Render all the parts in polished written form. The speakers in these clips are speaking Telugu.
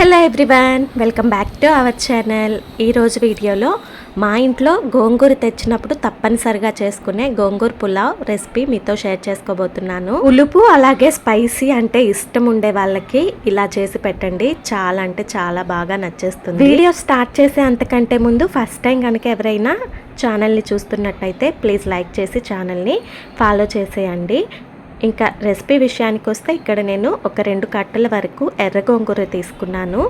Hello everyone, welcome back to our channel. ఈరోజు వీడియోలో మా ఇంట్లో గోంగూర తెచ్చినప్పుడు తప్పనిసరిగా చేసుకునే గోంగూర పులావ్ రెసిపీ మీతో షేర్ చేసుకోబోతున్నాను. పులుపు అలాగే స్పైసీ అంటే ఇష్టం ఉండే వాళ్ళకి ఇలా చేసి పెట్టండి, చాలా అంటే చాలా బాగా నచ్చేస్తుంది. వీడియో స్టార్ట్ చేసే అంతకంటే ముందు ఫస్ట్ టైం కనుక ఎవరైనా ఛానల్ని చూస్తున్నట్టయితే ప్లీజ్ లైక్ చేసి ఛానల్ని ఫాలో చేసేయండి. ఇంకా రెసిపీ విషయానికి వస్తే ఇక్కడ నేను ఒక 2 కట్టల వరకు ఎర్ర గోంగూర తీసుకున్నాను.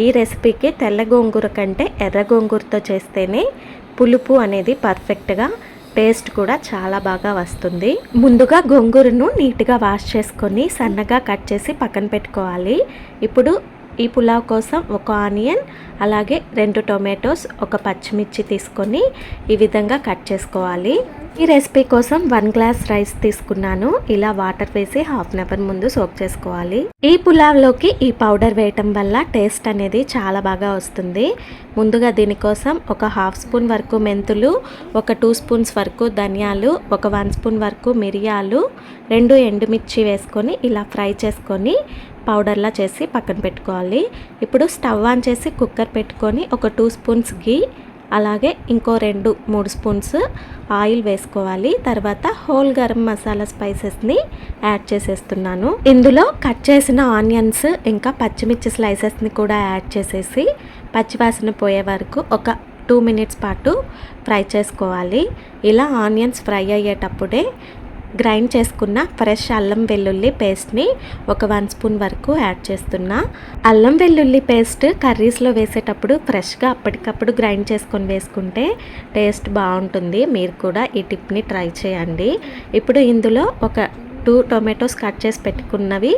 ఈ రెసిపీకి తెల్ల గోంగూర కంటే ఎర్ర గోంగూరతో చేస్తేనే పులుపు అనేది పర్ఫెక్ట్గా, టేస్ట్ కూడా చాలా బాగా వస్తుంది. ముందుగా గోంగూరను నీట్గా వాష్ చేసుకొని సన్నగా కట్ చేసి పక్కన పెట్టుకోవాలి. ఇప్పుడు ఈ పులావ్ కోసం ఒక ఆనియన్, అలాగే 2 టొమాటోస్, ఒక పచ్చిమిర్చి తీసుకొని ఈ విధంగా కట్ చేసుకోవాలి. ఈ రెసిపీ కోసం 1 గ్లాస్ రైస్ తీసుకున్నాను. ఇలా వాటర్ వేసి హాఫ్ అన్ అవర్ ముందు సోక్ చేసుకోవాలి. ఈ పులావ్లోకి ఈ పౌడర్ వేయటం వల్ల టేస్ట్ అనేది చాలా బాగా వస్తుంది. ముందుగా దీనికోసం ఒక హాఫ్ స్పూన్ వరకు మెంతులు, ఒక 2 స్పూన్స్ వరకు ధనియాలు, ఒక 1 స్పూన్ వరకు మిరియాలు, 2 ఎండుమిర్చి వేసుకొని ఇలా ఫ్రై చేసుకొని పౌడర్లా చేసి పక్కన పెట్టుకోవాలి. ఇప్పుడు స్టవ్ ఆన్ చేసి కుక్కర్ పెట్టుకొని ఒక 2 స్పూన్స్ గీ, అలాగే ఇంకో 2-3 స్పూన్స్ ఆయిల్ వేసుకోవాలి. తర్వాత హోల్ గరం మసాలా స్పైసెస్ని యాడ్ చేసేస్తున్నాను. ఇందులో కట్ చేసిన ఆనియన్స్ ఇంకా పచ్చిమిర్చి స్లైసెస్ని కూడా యాడ్ చేసేసి పచ్చివాసన పోయే వరకు ఒక 2 మినిట్స్ పాటు ఫ్రై చేసుకోవాలి. ఇలా ఆనియన్స్ ఫ్రై అయ్యేటప్పుడే గ్రైండ్ చేసుకున్న ఫ్రెష్ అల్లం వెల్లుల్లి పేస్ట్ని ఒక 1 స్పూన్ వరకు యాడ్ చేస్తున్నా. అల్లం వెల్లుల్లి పేస్ట్ కర్రీస్లో వేసేటప్పుడు ఫ్రెష్గా అప్పటికప్పుడు గ్రైండ్ చేసుకొని వేసుకుంటే టేస్ట్ బాగుంటుంది. మీరు కూడా ఈ టిప్ని ట్రై చేయండి. ఇప్పుడు ఇందులో ఒక 2 టొమాటోస్ కట్ చేసి పెట్టుకున్నవి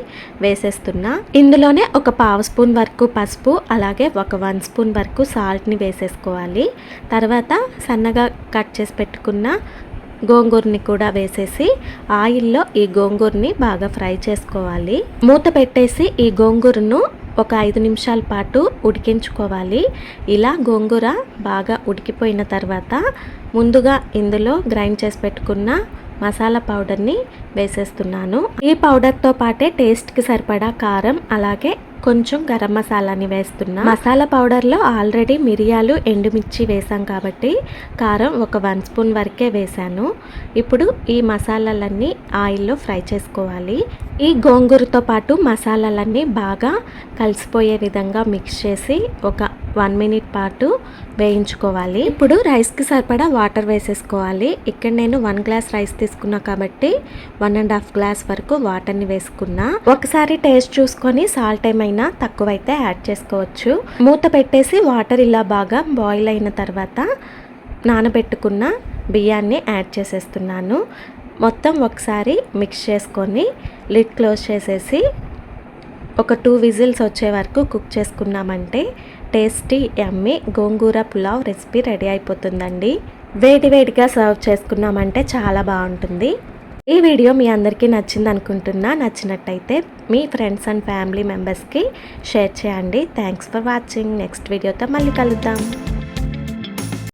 వేసేస్తున్నా. ఇందులోనే ఒక 1/2 స్పూన్ వరకు పసుపు, అలాగే ఒక 1 స్పూన్ వరకు సాల్ట్ని వేసేసుకోవాలి. తర్వాత సన్నగా కట్ చేసి పెట్టుకున్న గోంగూరని కూడా వేసేసి ఆయిల్లో ఈ గోంగూరని బాగా ఫ్రై చేసుకోవాలి. మూత పెట్టేసి ఈ గోంగూరను ఒక 5 నిమిషాల పాటు ఉడికించుకోవాలి. ఇలా గోంగూర బాగా ఉడికిపోయిన తర్వాత ముందుగా ఇందులో గ్రైండ్ చేసి పెట్టుకున్న మసాలా పౌడర్ని వేసేస్తున్నాను. ఈ పౌడర్తో పాటే టేస్ట్కి సరిపడా కారం, అలాగే కొంచెం గరం మసాలాని వేస్తున్నా. మసాలా పౌడర్లో ఆల్రెడీ మిరియాలు, ఎండుమిర్చి వేసాం కాబట్టి కారం ఒక 1 స్పూన్ వరకే వేసాను. ఇప్పుడు ఈ మసాలాలన్నీ ఆయిల్లో ఫ్రై చేసుకోవాలి. ఈ గోంగూరతో పాటు మసాలాలన్నీ బాగా కలిసిపోయే విధంగా మిక్స్ చేసి ఒక 1 మినిట్ పాటు వేయించుకోవాలి. ఇప్పుడు రైస్కి సరిపడా వాటర్ వేసేసుకోవాలి. ఇక్కడ నేను 1 గ్లాస్ రైస్ తీసుకున్నా కాబట్టి 1.5 గ్లాస్ వరకు వాటర్ని వేసుకున్నా. ఒకసారి టేస్ట్ చూసుకొని సాల్ట్ ఏమైనా తక్కువైతే యాడ్ చేసుకోవచ్చు. మూత పెట్టేసి వాటర్ ఇలా బాగా బాయిల్ అయిన తర్వాత నానబెట్టుకున్న బియ్యాన్ని యాడ్ చేసేస్తున్నాను. మొత్తం ఒకసారి మిక్స్ చేసుకొని లిడ్ క్లోజ్ చేసేసి ఒక 2 విజిల్స్ వచ్చే వరకు కుక్ చేసుకున్నామంటే టేస్టీ యమ్మీ గోంగూర పులావ్ రెసిపీ రెడీ అయిపోతుందండి. వేడివేడిగా సర్వ్ చేసుకున్నామంటే చాలా బాగుంటుంది. ఈ వీడియో మీ అందరికీ నచ్చింది అనుకుంటున్నా. నచ్చినట్టయితే మీ ఫ్రెండ్స్ అండ్ ఫ్యామిలీ మెంబర్స్కి షేర్ చేయండి. Thanks for watching. నెక్స్ట్ వీడియోతో మళ్ళీ కలుద్దాం.